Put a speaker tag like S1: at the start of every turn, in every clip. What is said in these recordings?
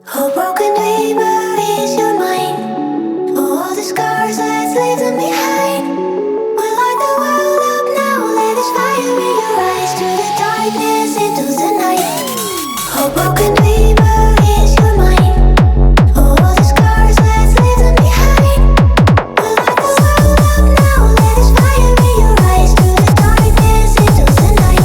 S1: Oh, broken dreamer, is your mind? Oh, all the scars, let's leave them behind. We'll light the world up now, let us fire in your eyes. To the darkness, into the night. Oh, broken dreamer, is your mind? Oh, all the scars, let's leave them behind. We'll light the world up now, let us fire in your eyes. To the darkness, into the night.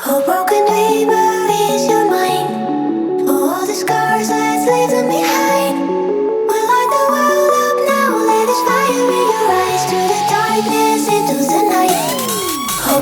S1: Oh, broken dreamer, is your mind? Oh, all the scars, let's leave them behind. We'll light the world up now, let us fire in your eyes. To the darkness, into the night. Oh,